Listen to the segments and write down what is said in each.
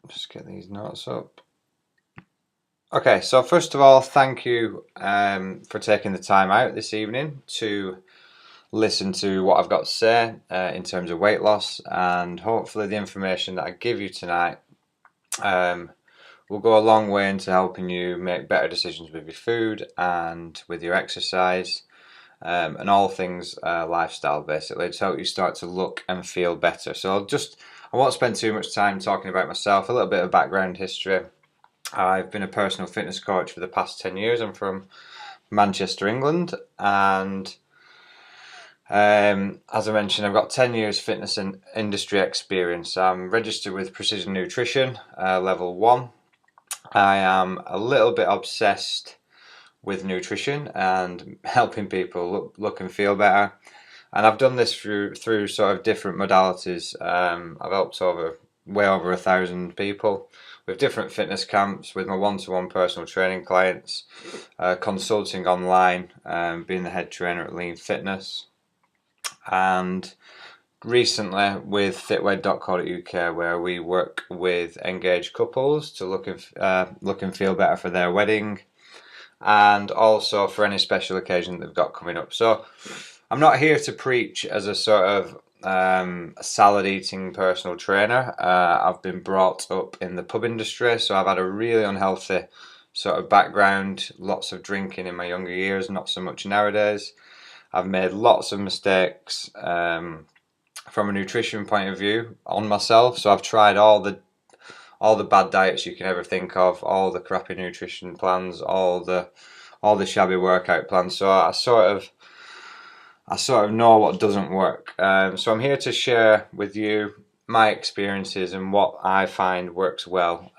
Just get these notes up. Okay, so first of all, thank you for taking the time out this evening to listen to what I've got to say in terms of weight loss, and hopefully the information that I give you tonight will go a long way into helping you make better decisions with your food and with your exercise, and all things lifestyle basically, to help you start to look and feel better. So I won't spend too much time talking about myself. A little bit of background history. I've been a personal fitness coach for the past 10 years. I'm from Manchester, England, and as I mentioned, I've got 10 years fitness and industry experience. I'm registered with Precision Nutrition, level 1. I am a little bit obsessed with nutrition and helping people look and feel better. And I've done this through sort of different modalities. I've helped way over 1,000 people with different fitness camps, with my one-to-one personal training clients, consulting online, being the head trainer at Lean Fitness, and recently with fitwed.co.uk, where we work with engaged couples to look and feel better for their wedding, and also for any special occasion they've got coming up. So I'm not here to preach as a sort of salad eating personal trainer. I've been brought up in the pub industry, so I've had a really unhealthy sort of background, lots of drinking in my younger years, not so much nowadays. I've made lots of mistakes from a nutrition point of view on myself, so I've tried all the bad diets you can ever think of, all the crappy nutrition plans, all the shabby workout plans. So I sort of know what doesn't work. So I'm here to share with you my experiences and what I find works well,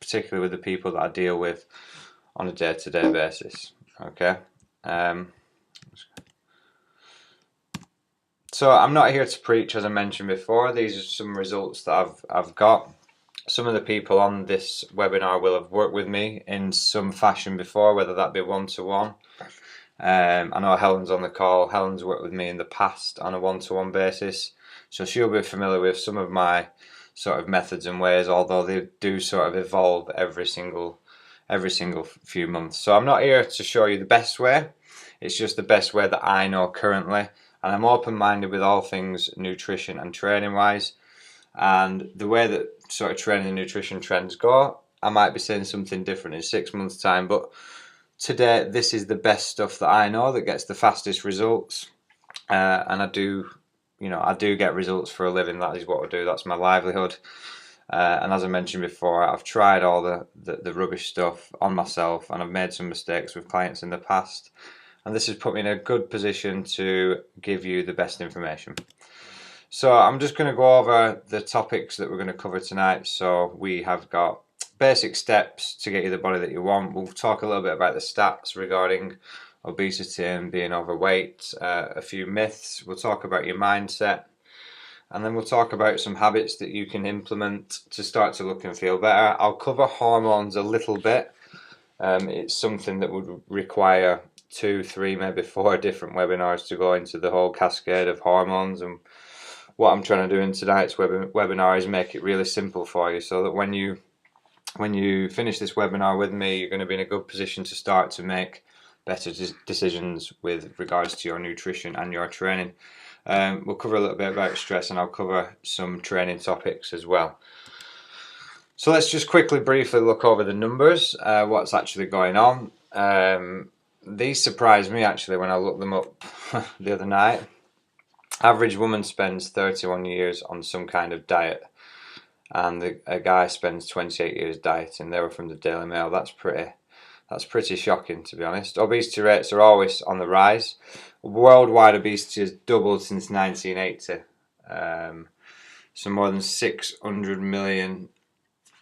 particularly with the people that I deal with on a day-to-day basis. Okay. So I'm not here to preach, as I mentioned before. These are some results that I've got. Some of the people on this webinar will have worked with me in some fashion before, whether that be one-to-one. I know Helen's on the call. Helen's worked with me in the past on a one-to-one basis, so she'll be familiar with some of my sort of methods and ways, although they do sort of evolve every single few months. So I'm not here to show you the best way. It's just the best way that I know currently, and I'm open-minded with all things nutrition and training wise. And the way that sort of training and nutrition trends go, I might be saying something different in 6 months' time, but today this is the best stuff that I know that gets the fastest results, and I do get results for a living. That is what I do. That's my livelihood. And as I mentioned before, I've tried all the rubbish stuff on myself, and I've made some mistakes with clients in the past, and this has put me in a good position to give you the best information. So I'm just going to go over the topics that we're going to cover tonight. So we have got basic steps to get you the body that you want. We'll talk a little bit about the stats regarding obesity and being overweight, a few myths. We'll talk about your mindset, and then we'll talk about some habits that you can implement to start to look and feel better. I'll cover hormones a little bit. It's something that would require 2, 3, maybe 4 different webinars to go into the whole cascade of hormones, and what I'm trying to do in tonight's webinar is make it really simple for you, so that when you finish this webinar with me, you're going to be in a good position to start to make better decisions with regards to your nutrition and your training. We'll cover a little bit about stress, and I'll cover some training topics as well. So let's just briefly look over the numbers, what's actually going on. These surprised me actually when I looked them up the other night. Average woman spends 31 years on some kind of diet, and a guy spends 28 years dieting. They were from the Daily Mail. That's pretty shocking, to be honest. Obesity rates are always on the rise. Worldwide obesity has doubled since 1980. So more than 600 million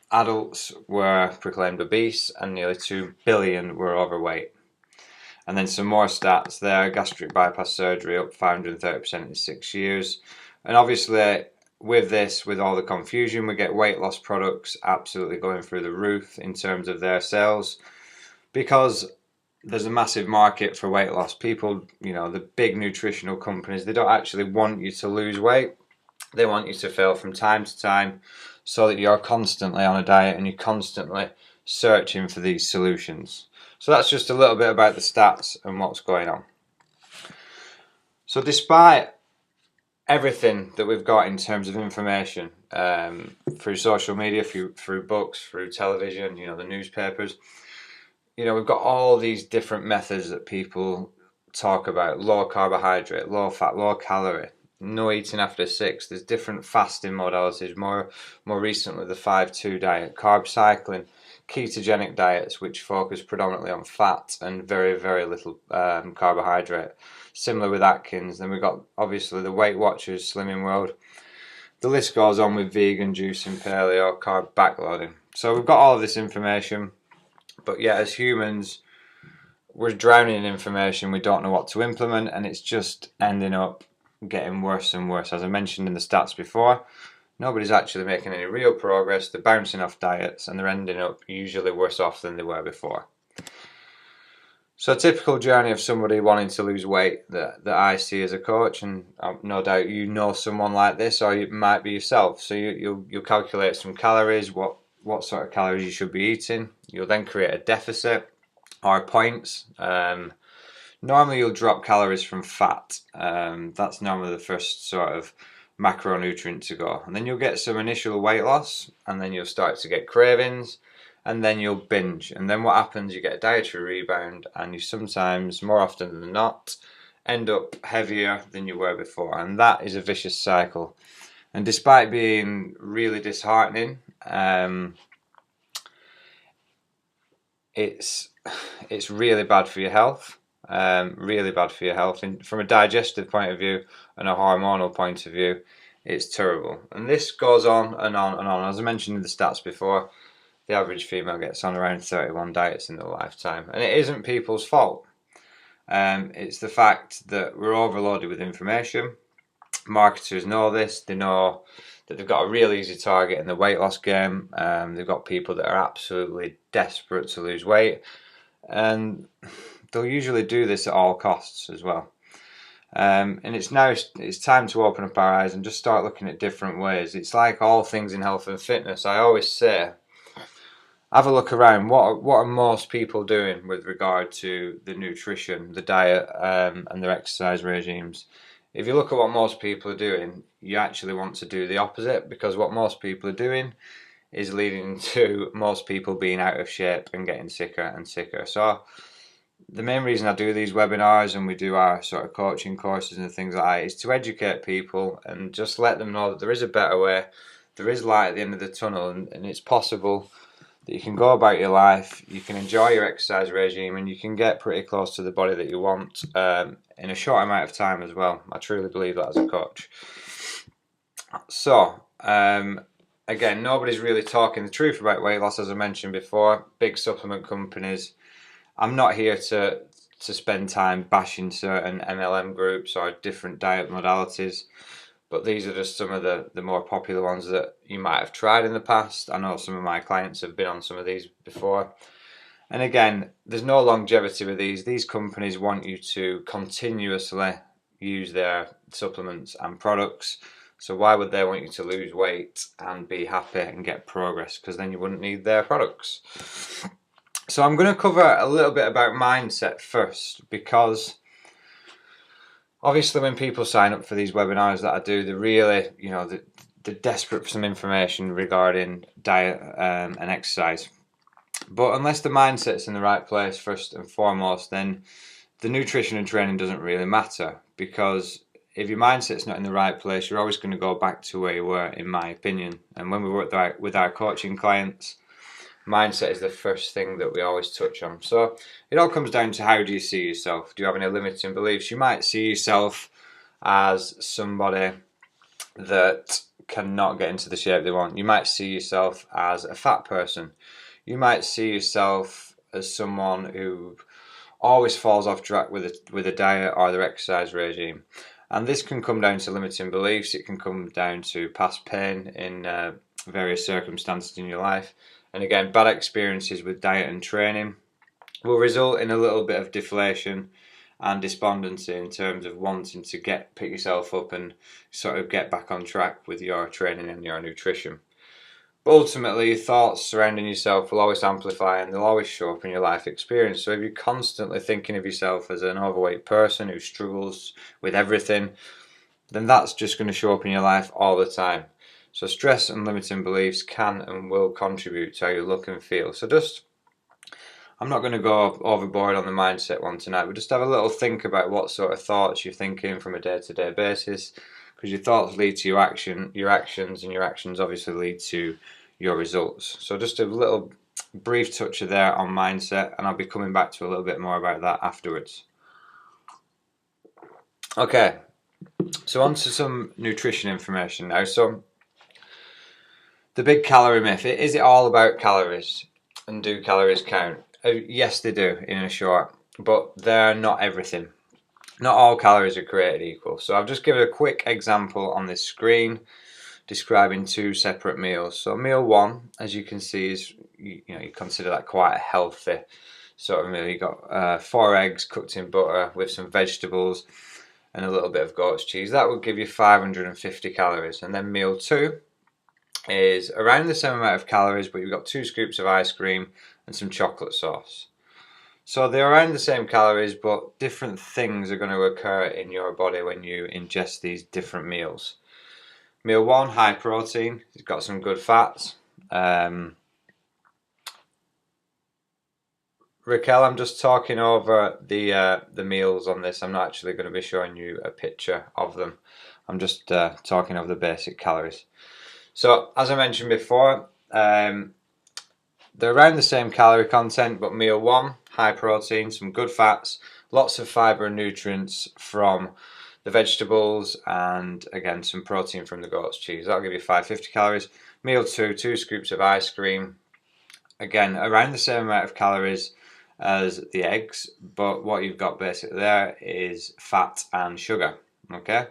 adults were proclaimed obese, and nearly 2 billion were overweight. And then some more stats there. Gastric bypass surgery up 530% in 6 years. And obviously with all the confusion, we get weight loss products absolutely going through the roof in terms of their sales, because there's a massive market for weight loss. People, the big nutritional companies, they don't actually want you to lose weight. They want you to fail from time to time so that you're constantly on a diet and you're constantly searching for these solutions. So that's just a little bit about the stats and what's going on. So despite everything that we've got in terms of information, through social media, through books, through television, the newspapers, we've got all these different methods that people talk about: low carbohydrate, low fat, low calorie, no eating after 6. There's different fasting modalities, more recently the 5-2 diet, carb cycling, ketogenic diets which focus predominantly on fat and very, very little carbohydrate, similar with Atkins. Then we've got obviously the Weight Watchers, Slimming World. The list goes on with vegan, juicing, paleo, carb backloading. So we've got all of this information, but yet as humans we're drowning in information. We don't know what to implement, and it's just ending up getting worse and worse. As I mentioned in the stats before, nobody's actually making any real progress. They're bouncing off diets and they're ending up usually worse off than they were before. So a typical journey of somebody wanting to lose weight that I see as a coach, and no doubt you know someone like this, or it might be yourself. So you'll calculate some calories, what sort of calories you should be eating. You'll then create a deficit or points. Normally you'll drop calories from fat. That's normally the first sort of macronutrient to go. And then you'll get some initial weight loss, and then you'll start to get cravings, and then you'll binge. And then what happens, you get a dietary rebound, and you sometimes, more often than not, end up heavier than you were before. And that is a vicious cycle. And despite being really disheartening, it's really bad for your health. Really bad for your health. And from a digestive point of view and a hormonal point of view, it's terrible. And this goes on and on and on. As I mentioned in the stats before, the average female gets on around 31 diets in their lifetime. And it isn't people's fault. It's the fact that we're overloaded with information. Marketers know this. They know that they've got a real easy target in the weight loss game. They've got people that are absolutely desperate to lose weight. And they'll usually do this at all costs as well. And it's time to open up our eyes and just start looking at different ways. It's like all things in health and fitness. I always say, have a look around. What are most people doing with regard to the nutrition, the diet, and their exercise regimes? If you look at what most people are doing, you actually want to do the opposite, because what most people are doing is leading to most people being out of shape and getting sicker and sicker. So the main reason I do these webinars and we do our sort of coaching courses and things like that is to educate people and just let them know that there is a better way. There is light at the end of the tunnel, and it's possible that you can go about your life, you can enjoy your exercise regime, and you can get pretty close to the body that you want in a short amount of time as well. I truly believe that as a coach. So, again, nobody's really talking the truth about weight loss, as I mentioned before. Big supplement companies. I'm not here to spend time bashing certain MLM groups or different diet modalities, but these are just some of the more popular ones that you might have tried in the past. I know some of my clients have been on some of these before. And again, there's no longevity with these. These companies want you to continuously use their supplements and products. So why would they want you to lose weight and be happy and get progress? Because then you wouldn't need their products. So I'm going to cover a little bit about mindset first, because obviously when people sign up for these webinars that I do, they're really, they're desperate for some information regarding diet and exercise. But unless the mindset's in the right place first and foremost, then the nutrition and training doesn't really matter, because if your mindset's not in the right place, you're always going to go back to where you were, in my opinion. And when we work with our coaching clients, mindset is the first thing that we always touch on. So it all comes down to, how do you see yourself? Do you have any limiting beliefs? You might see yourself as somebody that cannot get into the shape they want. You might see yourself as a fat person. You might see yourself as someone who always falls off track with a diet or their exercise regime. And this can come down to limiting beliefs. It can come down to past pain in various circumstances in your life. And again, bad experiences with diet and training will result in a little bit of deflation and despondency in terms of wanting to pick yourself up and sort of get back on track with your training and your nutrition. But ultimately, your thoughts surrounding yourself will always amplify and they'll always show up in your life experience. So if you're constantly thinking of yourself as an overweight person who struggles with everything, then that's just going to show up in your life all the time. So stress and limiting beliefs can and will contribute to how you look and feel. So I'm not going to go overboard on the mindset one tonight, but just have a little think about what sort of thoughts you're thinking from a day-to-day basis, because your thoughts lead to your actions, and your actions obviously lead to your results. So just a little brief touch of there on mindset, and I'll be coming back to a little bit more about that afterwards. Okay, so on to some nutrition information now. So the big calorie myth, is it all about calories, and do calories count? Yes, they do, in a short, but they're not everything. Not all calories are created equal. So I've just given a quick example on this screen describing two separate meals. So meal one, as you can see, is you consider that quite a healthy sort of meal. You got 4 eggs cooked in butter with some vegetables and a little bit of goat's cheese. That would give you 550 calories. And then meal two is around the same amount of calories, but you've got 2 scoops of ice cream and some chocolate sauce. So they're around the same calories, but different things are going to occur in your body when you ingest these different meals. Meal one, high protein. It's got some good fats. Raquel, I'm just talking over the meals on this. I'm not actually going to be showing you a picture of them. I'm just talking over the basic calories. So as I mentioned before, they're around the same calorie content, but meal one, high protein, some good fats, lots of fibre and nutrients from the vegetables, and again some protein from the goat's cheese. That'll give you 550 calories. Meal two, 2 scoops of ice cream. Again, around the same amount of calories as the eggs, but what you've got basically there is fat and sugar. Okay?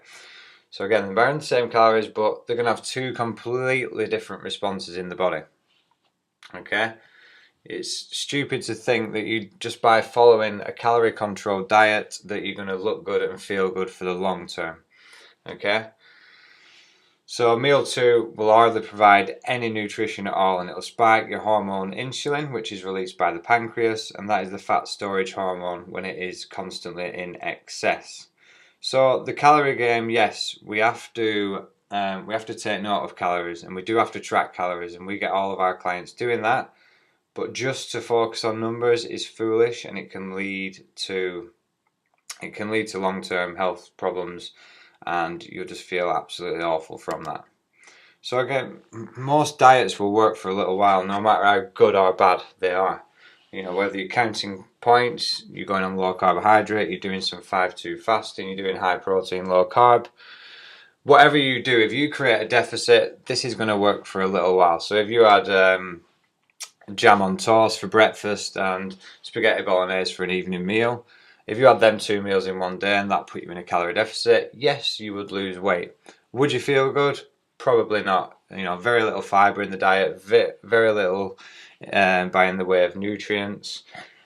So again, they're around the same calories, but they're going to have 2 completely different responses in the body. Okay, it's stupid to think that you just by following a calorie controlled diet that you're going to look good and feel good for the long term. Okay, so meal two will hardly provide any nutrition at all, and it'll spike your hormone insulin, which is released by the pancreas, and that is the fat storage hormone when it is constantly in excess. So the calorie game, yes, we have to take note of calories, and we do have to track calories, and we get all of our clients doing that. But just to focus on numbers is foolish, and it can lead to long-term health problems, and you'll just feel absolutely awful from that. So again, most diets will work for a little while, no matter how good or bad they are. You know, whether you're counting points, you're going on low carbohydrate, you're doing some 5-2 fasting, you're doing high protein, low carb. Whatever you do, if you create a deficit, this is going to work for a little while. So if you had jam on toast for breakfast and spaghetti bolognese for an evening meal, if you had them 2 meals in one day and that put you in a calorie deficit, yes, you would lose weight. Would you feel good? Probably not. You know, very little fibre in the diet, very little by in the way of nutrients,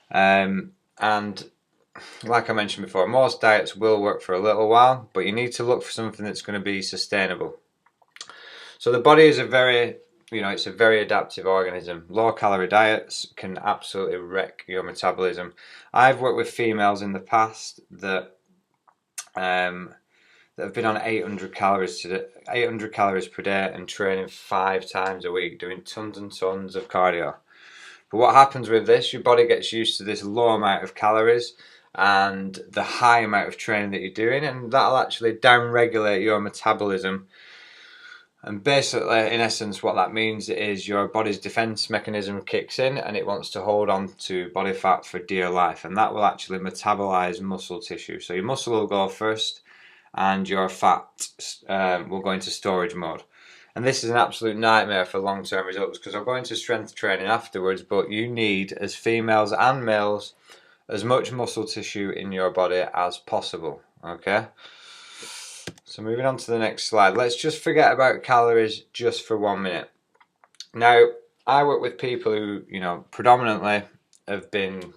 and like I mentioned before, most diets will work for a little while, but you need to look for something that's going to be sustainable. So the body is it's a very adaptive organism. Low calorie diets can absolutely wreck your metabolism. I've worked with females in the past that have been on 800 calories per day and training 5 times a week, doing tons and tons of cardio. But what happens with this, your body gets used to this low amount of calories and the high amount of training that you're doing, and that'll actually down-regulate your metabolism. And basically, in essence, what that means is your body's defense mechanism kicks in and it wants to hold on to body fat for dear life, and that will actually metabolize muscle tissue. So your muscle will go first and your fat will go into storage mode. And this is an absolute nightmare for long-term results, because I'll go into strength training afterwards, but you need, as females and males, as much muscle tissue in your body as possible. Okay? So moving on to the next slide, let's just forget about calories just for 1 minute. Now, I work with people who, predominantly have been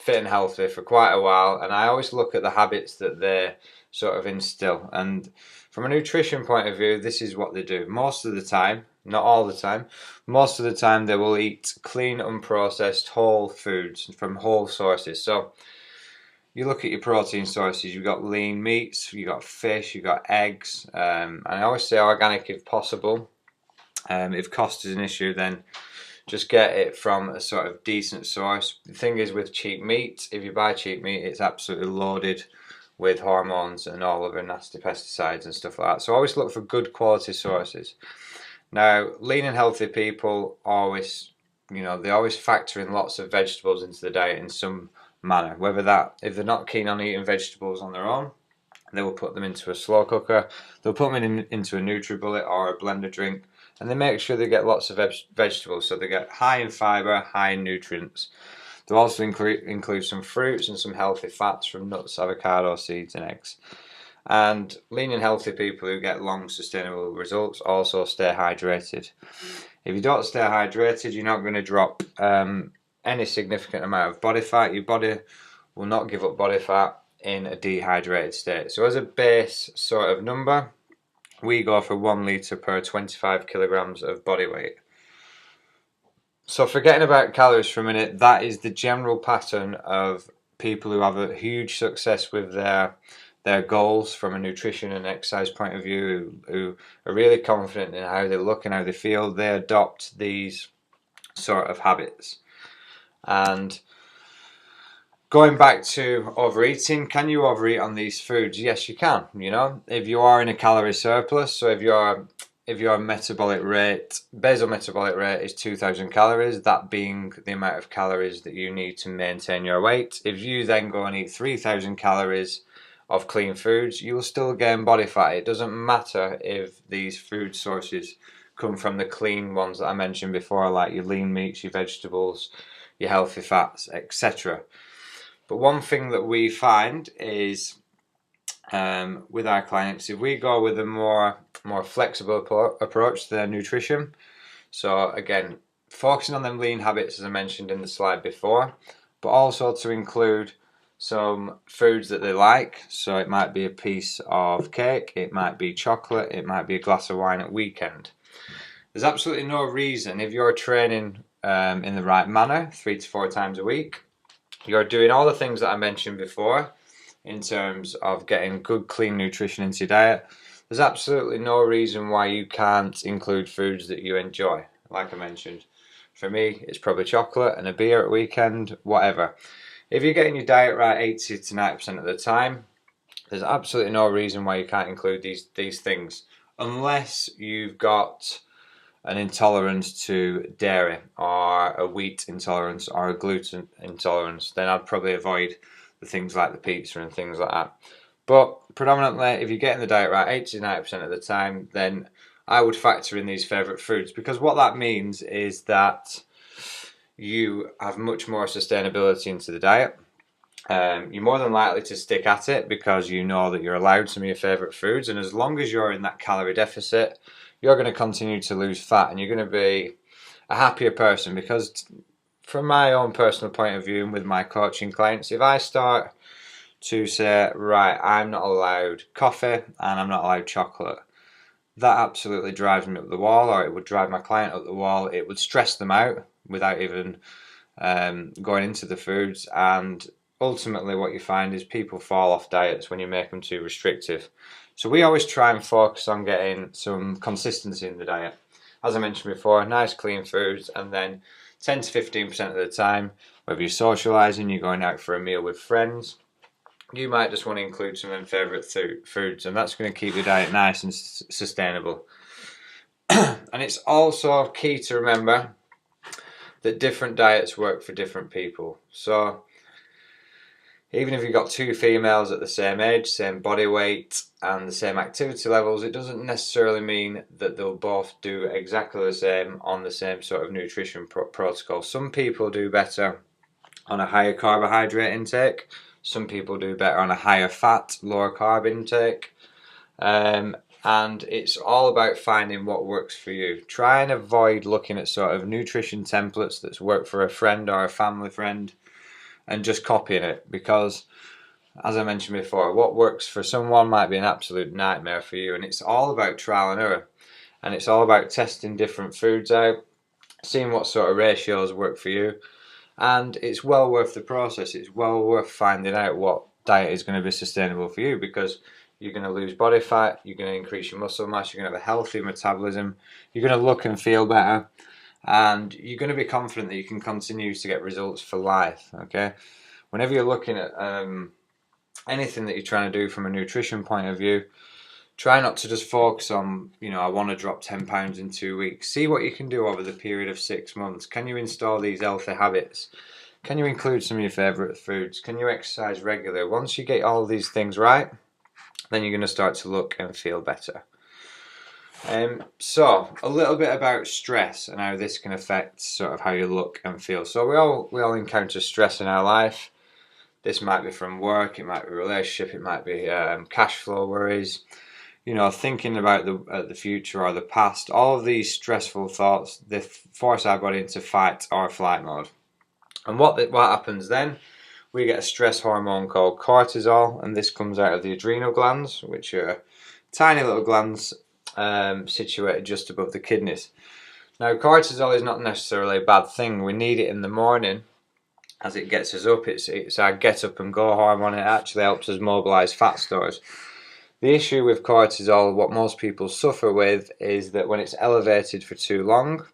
fit and healthy for quite a while, and I always look at the habits that they sort of instill. And from a nutrition point of view, this is what they do. Most of the time, not all the time, most of the time they will eat clean, unprocessed, whole foods from whole sources. So you look at your protein sources, you've got lean meats, you've got fish, you've got eggs, and I always say organic if possible. If cost is an issue, then just get it from a sort of decent source. The thing is with cheap meat, if you buy cheap meat, it's absolutely loaded with hormones and all of the nasty pesticides and stuff like that. So always look for good quality sources. Now, lean and healthy people always, they always factor in lots of vegetables into the diet in some manner. Whether that, if they're not keen on eating vegetables on their own, they will put them into a slow cooker. They'll put them into a NutriBullet or a blender drink, and they make sure they get lots of vegetables, so they get high in fibre, high in nutrients. They'll also include some fruits and some healthy fats from nuts, avocado, seeds and eggs. And lean and healthy people who get long sustainable results also stay hydrated. If you don't stay hydrated, you're not going to drop any significant amount of body fat. Your body will not give up body fat in a dehydrated state. So as a base sort of number, we go for 1 litre per 25 kilograms of body weight. So forgetting about calories for a minute, that is the general pattern of people who have a huge success with their goals from a nutrition and exercise point of view, who are really confident in how they look and how they feel. They adopt these sort of habits. And going back to overeating, can you overeat on these foods? Yes, you can. If you are in a calorie surplus, so if your metabolic rate, basal metabolic rate is 2,000 calories, that being the amount of calories that you need to maintain your weight. If you then go and eat 3,000 calories of clean foods, you will still gain body fat. It doesn't matter if these food sources come from the clean ones that I mentioned before, like your lean meats, your vegetables, your healthy fats, etc. But one thing that we find is with our clients, if we go with a more flexible approach to their nutrition, so again, focusing on them lean habits as I mentioned in the slide before, but also to include some foods that they like. So it might be a piece of cake, it might be chocolate, it might be a glass of wine at weekend. There's absolutely no reason, if you're training in the right manner 3 to 4 times a week, you're doing all the things that I mentioned before in terms of getting good clean nutrition into your diet, there's absolutely no reason why you can't include foods that you enjoy. Like I mentioned, for me it's probably chocolate and a beer at weekend, whatever. If you're getting your diet right 80 to 90% of the time, there's absolutely no reason why you can't include these things, unless you've got an intolerance to dairy or a wheat intolerance or a gluten intolerance. Then I'd probably avoid the things like the pizza and things like that. But predominantly, if you're getting the diet right 80 to 90% of the time, then I would factor in these favourite foods, because what that means is that you have much more sustainability into the diet. You're more than likely to stick at it because you know that you're allowed some of your favourite foods, and as long as you're in that calorie deficit, you're going to continue to lose fat and you're going to be a happier person. Because from my own personal point of view and with my coaching clients, if I start to say, right, I'm not allowed coffee and I'm not allowed chocolate, that absolutely drives me up the wall, or it would drive my client up the wall. It would stress them out without even going into the foods, and ultimately what you find is people fall off diets when you make them too restrictive. So we always try and focus on getting some consistency in the diet. As I mentioned before, nice clean foods, and then 10 to 15% of the time, whether you're socialising, you're going out for a meal with friends, you might just want to include some of them favourite foods, and that's going to keep your diet nice and sustainable. And it's also key to remember that different diets work for different people. So even if you've got 2 females at the same age, same body weight and the same activity levels, it doesn't necessarily mean that they'll both do exactly the same on the same sort of nutrition protocol. Some people do better on a higher carbohydrate intake, some people do better on a higher fat, lower carb intake, and it's all about finding what works for you. Try and avoid looking at sort of nutrition templates that's worked for a friend or a family friend, and just copying it, because as I mentioned before, what works for someone might be an absolute nightmare for you, and it's all about trial and error, and it's all about testing different foods out, seeing what sort of ratios work for you, and it's well worth the process. It's well worth finding out what diet is going to be sustainable for you, because you're going to lose body fat, you're going to increase your muscle mass, you're going to have a healthy metabolism, you're going to look and feel better, and you're going to be confident that you can continue to get results for life. Okay, whenever you're looking at anything that you're trying to do from a nutrition point of view, try not to just focus on, I want to drop 10 pounds in 2 weeks. See what you can do over the period of 6 months. Can you install these healthy habits? Can you include some of your favourite foods? Can you exercise regularly? Once you get all these things right, then you're going to start to look and feel better. So a little bit about stress and how this can affect sort of how you look and feel. So we all encounter stress in our life. This might be from work, it might be relationship, it might be cash flow worries, thinking about the future or the past. All of these stressful thoughts, they force our body into fight or flight mode. And what happens then? We get a stress hormone called cortisol, and this comes out of the adrenal glands, which are tiny little glands situated just above the kidneys. Now, cortisol is not necessarily a bad thing. We need it in the morning as it gets us up. It's our get up and go hormone. It actually helps us mobilize fat stores. The issue with cortisol, what most people suffer with, is that when it's elevated for too long,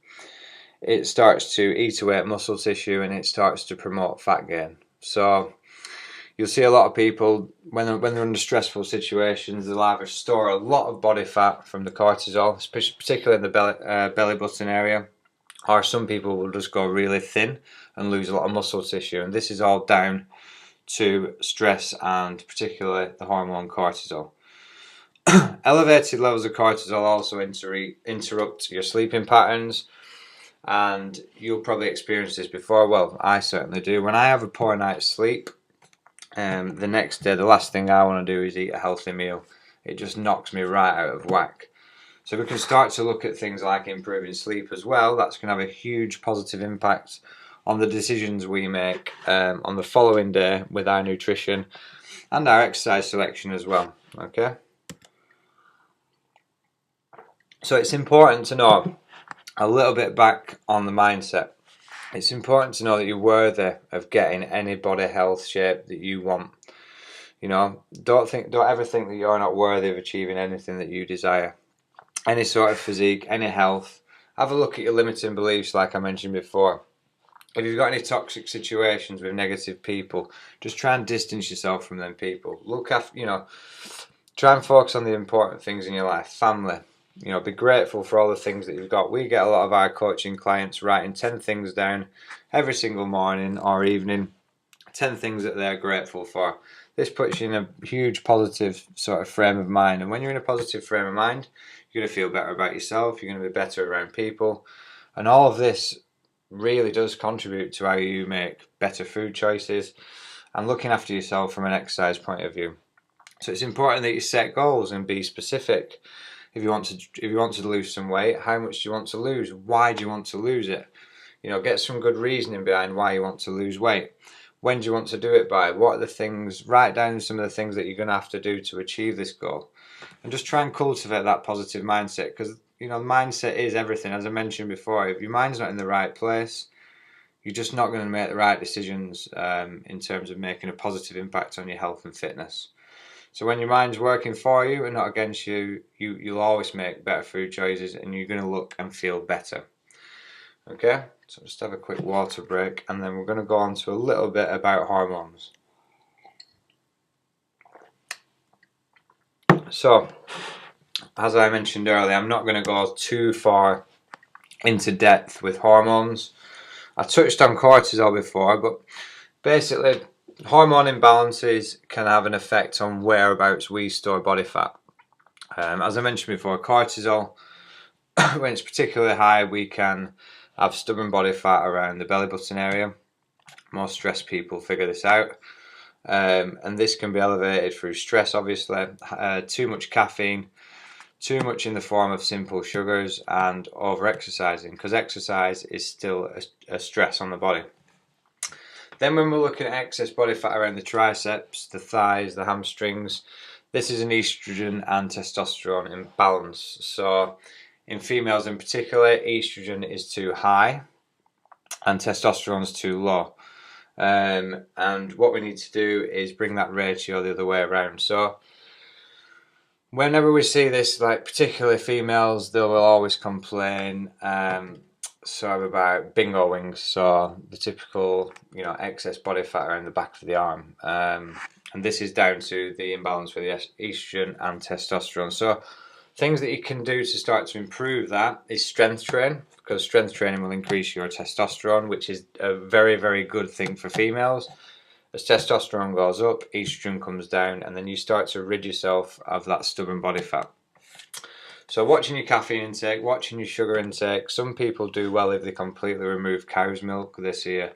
it starts to eat away at muscle tissue and it starts to promote fat gain. So you'll see a lot of people, when they're under stressful situations, they'll either store a lot of body fat from the cortisol, particularly in the belly button area, or some people will just go really thin and lose a lot of muscle tissue. And this is all down to stress, and particularly the hormone cortisol. Elevated levels of cortisol also interrupt your sleeping patterns, and you'll probably experience this before. Well, I certainly do. When I have a poor night's sleep, the next day, the last thing I want to do is eat a healthy meal. It just knocks me right out of whack. So we can start to look at things like improving sleep as well. That's going to have a huge positive impact on the decisions we make on the following day with our nutrition and our exercise selection as well. Okay. So it's important to know a little bit back on the mindset. It's important to know that you're worthy of getting any body health shape that you want. Don't ever think that you're not worthy of achieving anything that you desire. Any sort of physique, any health. Have a look at your limiting beliefs, like I mentioned before. If you've got any toxic situations with negative people, just try and distance yourself from them people. Look after, try and focus on the important things in your life. Family. Be grateful for all the things that you've got. We get a lot of our coaching clients writing 10 things down every single morning or evening, 10 things that they're grateful for. This puts you in a huge positive sort of frame of mind. And when you're in a positive frame of mind, you're going to feel better about yourself, you're going to be better around people. And all of this really does contribute to how you make better food choices and looking after yourself from an exercise point of view. So it's important that you set goals and be specific. If you want to lose some weight, how much do you want to lose? Why do you want to lose it? Get some good reasoning behind why you want to lose weight. When do you want to do it by? What are the things? Write down some of the things that you're going to have to do to achieve this goal. And just try and cultivate that positive mindset, because mindset is everything. As I mentioned before, if your mind's not in the right place, you're just not going to make the right decisions in terms of making a positive impact on your health and fitness. So when your mind's working for you and not against you, you'll always make better food choices and you're going to look and feel better. Okay, so just have a quick water break and then we're going to go on to a little bit about hormones. So, as I mentioned earlier, I'm not going to go too far into depth with hormones. I touched on cortisol before, but basically hormone imbalances can have an effect on whereabouts we store body fat. As I mentioned before, cortisol, when it's particularly high, we can have stubborn body fat around the belly button area. Most stressed people figure this out. And this can be elevated through stress, obviously, too much caffeine, too much in the form of simple sugars, and over exercising, because exercise is still a stress on the body. Then when we're looking at excess body fat around the triceps, the thighs, the hamstrings, this is an estrogen and testosterone imbalance. So in females in particular, estrogen is too high and testosterone is too low. And what we need to do is bring that ratio the other way around. So whenever we see this, like particularly females, they will always complain about bingo wings, so the typical, excess body fat around the back of the arm. And this is down to the imbalance with the estrogen and testosterone. So things that you can do to start to improve that is strength train, because strength training will increase your testosterone, which is a very, very good thing for females. As testosterone goes up, estrogen comes down, and then you start to rid yourself of that stubborn body fat. So watching your caffeine intake, watching your sugar intake. Some people do well if they completely remove cow's milk. They see a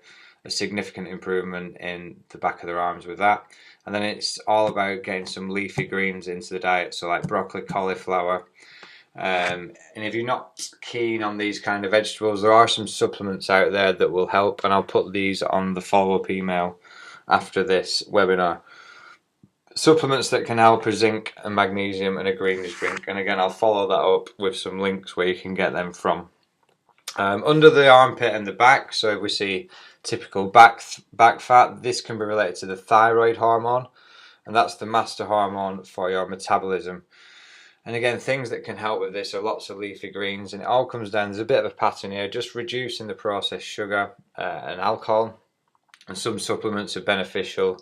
significant improvement in the back of their arms with that. And then it's all about getting some leafy greens into the diet, so like broccoli, cauliflower. And if you're not keen on these kind of vegetables, there are some supplements out there that will help, and I'll put these on the follow-up email after this webinar. Supplements that can help are zinc and magnesium and a greens drink, and again I'll follow that up with some links where you can get them from. Under the armpit and the back, so if we see typical back fat, this can be related to the thyroid hormone, and that's the master hormone for your metabolism. And again, things that can help with this are lots of leafy greens, and it all comes down, there's a bit of a pattern here, just reducing the processed sugar and alcohol. And some supplements are beneficial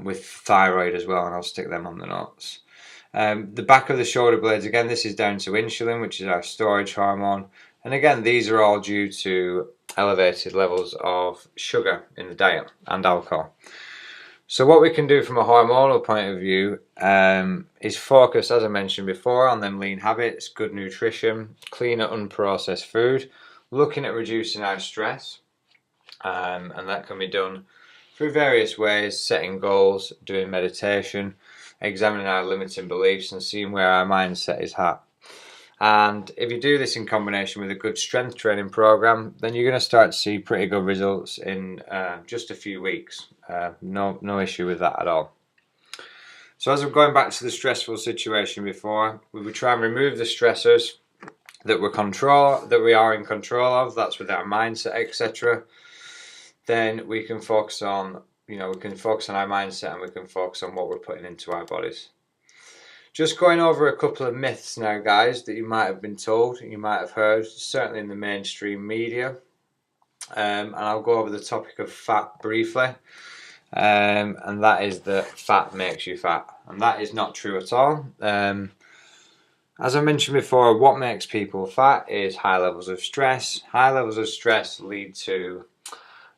with thyroid as well, and I'll stick them on the notes. The back of the shoulder blades, again, this is down to insulin, which is our storage hormone. And again, these are all due to elevated levels of sugar in the diet and alcohol. So what we can do from a hormonal point of view is focus, as I mentioned before, on them lean habits, good nutrition, cleaner unprocessed food, looking at reducing our stress. And that can be done through various ways: setting goals, doing meditation, examining our limiting beliefs, and seeing where our mindset is at. And if you do this in combination with a good strength training program, then you're going to start to see pretty good results in just a few weeks. No issue with that at all. So as I'm going back to the stressful situation before, we would try and remove the stressors that we are in control of. That's with our mindset, etc. Then we can focus on, we can focus on our mindset, and we can focus on what we're putting into our bodies. Just going over a couple of myths now, guys, that you might have been told, you might have heard, certainly in the mainstream media. And I'll go over the topic of fat briefly. And that is that fat makes you fat. And that is not true at all. As I mentioned before, what makes people fat is high levels of stress. High levels of stress lead to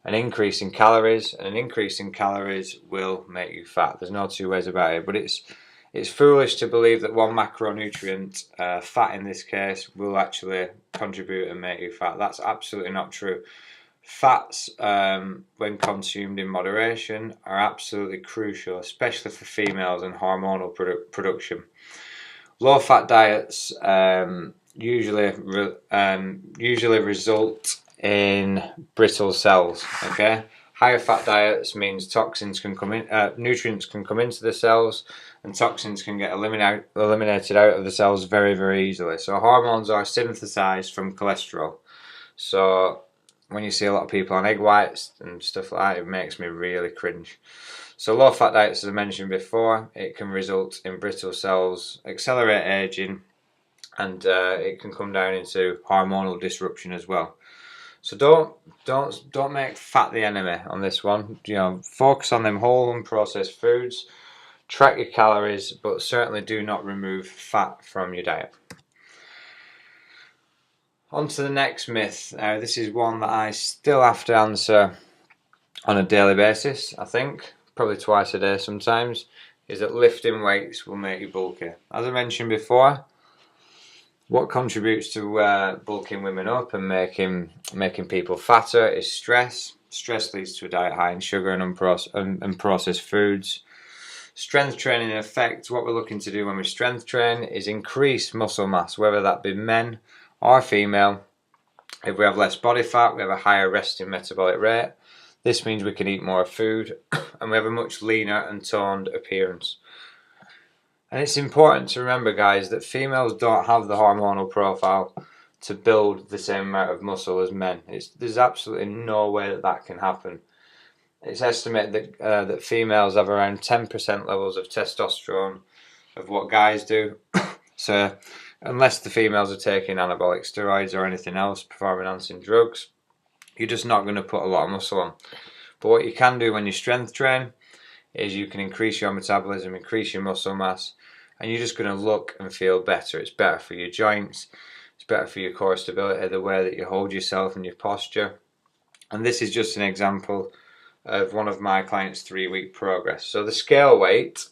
an increase in calories, and an increase in calories will make you fat. There's no two ways about it, but it's foolish to believe that one macronutrient, fat in this case, will actually contribute and make you fat. That's absolutely not true. Fats, when consumed in moderation, are absolutely crucial, especially for females and hormonal production. Low-fat diets usually result in brittle cells. Okay, higher fat diets means toxins can come in, nutrients can come into the cells, and toxins can get eliminated out of the cells very, very easily. So hormones are synthesized from cholesterol. So when you see a lot of people on egg whites and stuff like that, it makes me really cringe. So low fat diets, as I mentioned before, it can result in brittle cells, accelerate aging, and it can come down into hormonal disruption as well. So don't make fat the enemy on this one. Focus on them whole unprocessed foods. Track your calories, but certainly do not remove fat from your diet. On to the next myth. This is one that I still have to answer on a daily basis, I think, probably twice a day sometimes, is that lifting weights will make you bulky. As I mentioned before, what contributes to bulking women up and making people fatter is stress. Stress leads to a diet high in sugar and processed foods. Strength training, in effect, what we're looking to do when we strength train is increase muscle mass, whether that be men or female. If we have less body fat, we have a higher resting metabolic rate. This means we can eat more food and we have a much leaner and toned appearance. And it's important to remember, guys, that females don't have the hormonal profile to build the same amount of muscle as men. There's absolutely no way that that can happen. It's estimated that females have around 10% levels of testosterone of what guys do. So unless the females are taking anabolic steroids or anything else, performance-enhancing drugs, you're just not going to put a lot of muscle on. But what you can do when you strength train is you can increase your metabolism, increase your muscle mass, and you're just going to look and feel better. It's better for your joints, it's better for your core stability, the way that you hold yourself and your posture. And this is just an example of one of my clients' 3-week progress. So the scale weight,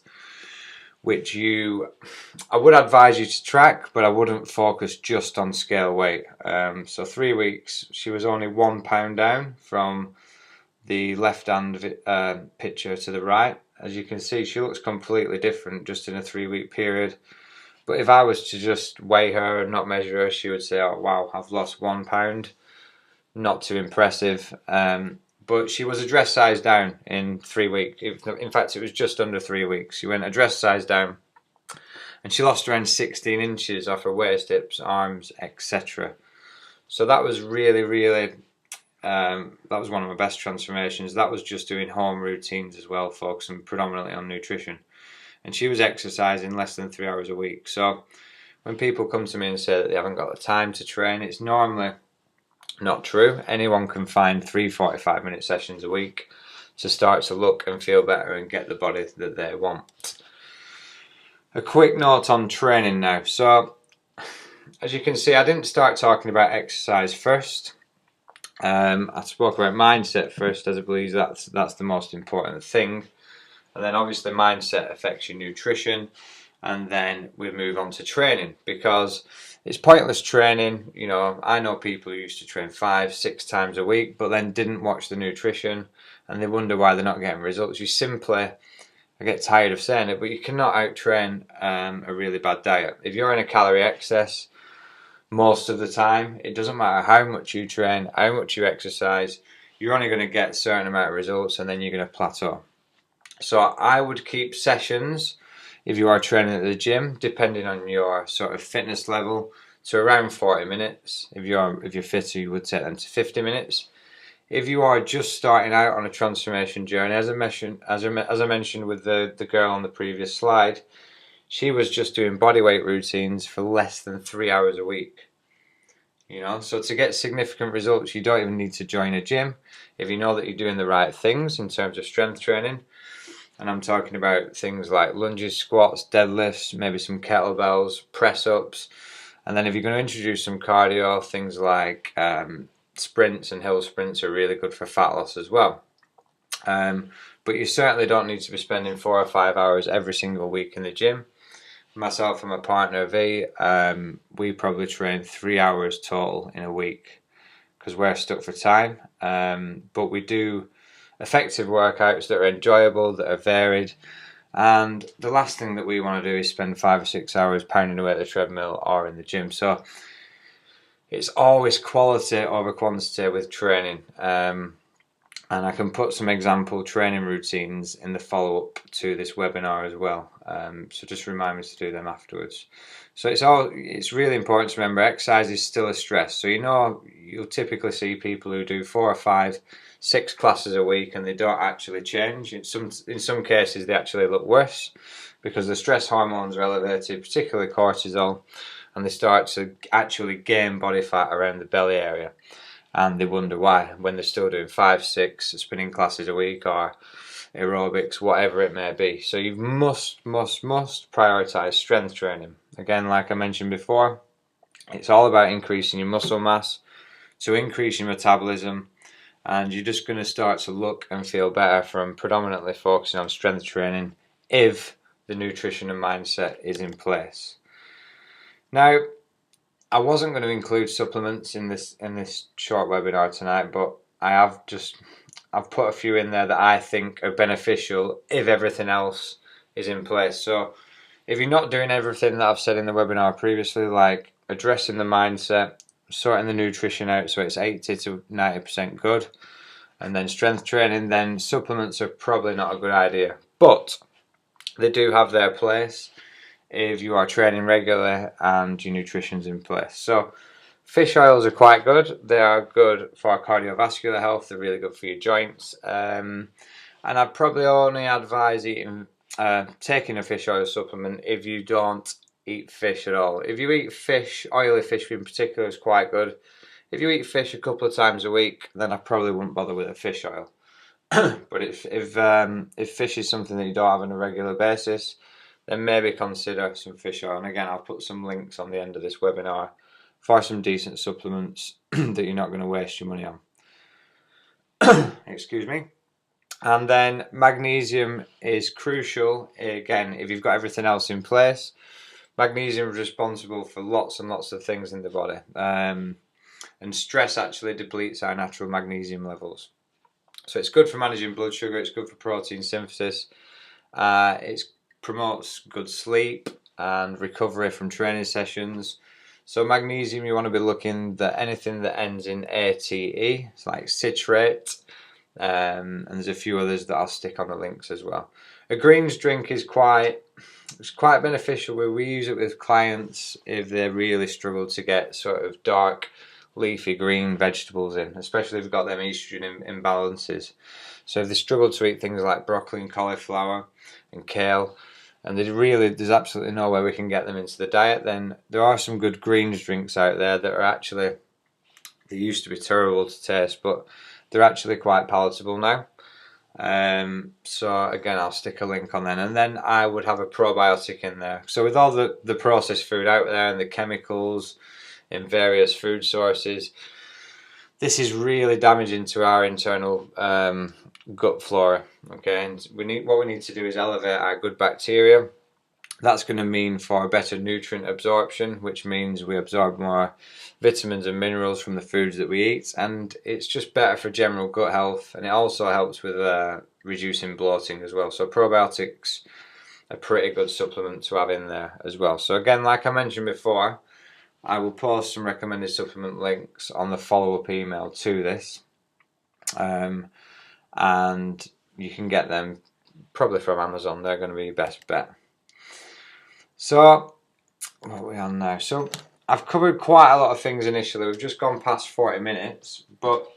which I would advise you to track, but I wouldn't focus just on scale weight. So 3 weeks, she was only 1 pound down from the left hand picture to the right. As you can see, she looks completely different just in a 3-week period. But if I was to just weigh her and not measure her, she would say, oh wow, I've lost 1 pound. Not too impressive. But she was a dress size down in 3 weeks. In fact, it was just under 3 weeks. She went a dress size down and she lost around 16 inches off her waist, hips, arms, etc. So that was really that was one of my best transformations. That was just doing home routines as well, focusing predominantly on nutrition. And she was exercising less than 3 hours a week. So when people come to me and say that they haven't got the time to train, it's normally not true. Anyone can find 3 45-minute sessions a week to start to look and feel better and get the body that they want. A quick note on training now. So as you can see, I didn't start talking about exercise first. I spoke about mindset first, as I believe that's the most important thing. And then obviously mindset affects your nutrition, and then we move on to training, because it's pointless training. You know, I know people who used to train 5, 6 times a week, but then didn't watch the nutrition, and they wonder why they're not getting results. You simply, I get tired of saying it, but you cannot out-train a really bad diet. If you're in a calorie excess most of the time, it doesn't matter how much you train, how much you exercise, you're only going to get a certain amount of results and then you're going to plateau. So I would keep sessions, if you are training at the gym, depending on your sort of fitness level, to around 40 minutes. If you're fitter, you would take them to 50 minutes. If you are just starting out on a transformation journey, as I mentioned with the girl on the previous slide, she was just doing bodyweight routines for less than 3 hours a week. You know, so to get significant results, you don't even need to join a gym. If you know that you're doing the right things in terms of strength training, and I'm talking about things like lunges, squats, deadlifts, maybe some kettlebells, press-ups, and then if you're going to introduce some cardio, things like sprints and hill sprints are really good for fat loss as well. But you certainly don't need to be spending 4 or 5 hours every single week in the gym. Myself and my partner V, we probably train 3 hours total in a week because we're stuck for time. But we do effective workouts that are enjoyable, that are varied. And the last thing that we want to do is spend 5 or 6 hours pounding away at the treadmill or in the gym. So it's always quality over quantity with training. And I can put some example training routines in the follow-up to this webinar as well. So just remind me to do them afterwards. So it's really important to remember exercise is still a stress. So you know, you'll typically see people who do 4 or 5, 6 classes a week and they don't actually change. In some cases they actually look worse because the stress hormones are elevated, particularly cortisol, and they start to actually gain body fat around the belly area. And they wonder why when they're still doing 5, 6 spinning classes a week or aerobics, whatever it may be. So you must prioritize strength training. Again, like I mentioned before, it's all about increasing your muscle mass to increase your metabolism, and you're just going to start to look and feel better from predominantly focusing on strength training if the nutrition and mindset is in place. Now, I wasn't going to include supplements in this short webinar tonight, but I've put a few in there that I think are beneficial if everything else is in place. So if you're not doing everything that I've said in the webinar previously, like addressing the mindset, sorting the nutrition out so it's 80 to 90% good, and then strength training, then supplements are probably not a good idea. But they do have their place if you are training regularly and your nutrition's in place. So fish oils are quite good. They are good for cardiovascular health. They're really good for your joints. And I'd probably only advise taking a fish oil supplement if you don't eat fish at all. If you eat fish, oily fish in particular is quite good. If you eat fish a couple of times a week, then I probably wouldn't bother with a fish oil. But if fish is something that you don't have on a regular basis, then maybe consider some fish oil. And again, I'll put some links on the end of this webinar for some decent supplements that you're not going to waste your money on. Excuse me. And then magnesium is crucial. Again, if you've got everything else in place, magnesium is responsible for lots and lots of things in the body. And stress actually depletes our natural magnesium levels. So it's good for managing blood sugar, it's good for protein synthesis, it promotes good sleep and recovery from training sessions. So magnesium, you want to be looking at anything that ends in ATE, it's like citrate, and there's a few others that I'll stick on the links as well. A greens drink is quite beneficial. We use it with clients if they really struggle to get sort of dark leafy green vegetables in, especially if you've got them estrogen imbalances. So if they struggle to eat things like broccoli and cauliflower and kale, and there's absolutely no way we can get them into the diet, then there are some good greens drinks out there that are actually, they used to be terrible to taste, but they're actually quite palatable now. So again, I'll stick a link on them, and then I would have a probiotic in there. So with all the processed food out there and the chemicals in various food sources, this is really damaging to our internal gut flora. Okay, and what we need to do is elevate our good bacteria. That's going to mean for better nutrient absorption, which means we absorb more vitamins and minerals from the foods that we eat, and it's just better for general gut health, and it also helps with reducing bloating as well. So probiotics are a pretty good supplement to have in there as well. So again, like I mentioned before, I will post some recommended supplement links on the follow-up email to this, and you can get them probably from Amazon. They're going to be your best bet. So what are we on now? So I've covered quite a lot of things initially. We've just gone past 40 minutes, but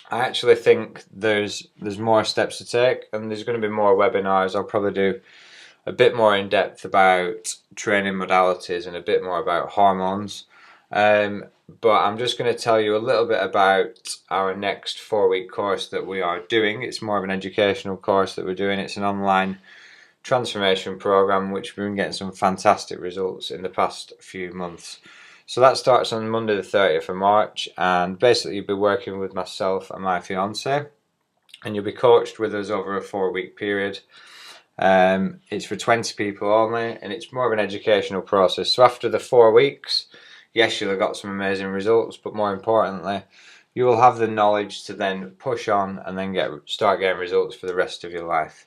I actually think there's more steps to take, and there's going to be more webinars. I'll probably do a bit more in depth about training modalities and a bit more about hormones. But I'm just going to tell you a little bit about our next 4-week course that we are doing. It's more of an educational course that we're doing. It's an online transformation program which we've been getting some fantastic results in the past few months. So that starts on Monday the 30th of March, and basically you'll be working with myself and my fiance, and you'll be coached with us over a 4-week period. It's for 20 people only, and it's more of an educational process. So after the 4 weeks, yes, you'll have got some amazing results, but more importantly, you will have the knowledge to then push on and then start getting results for the rest of your life.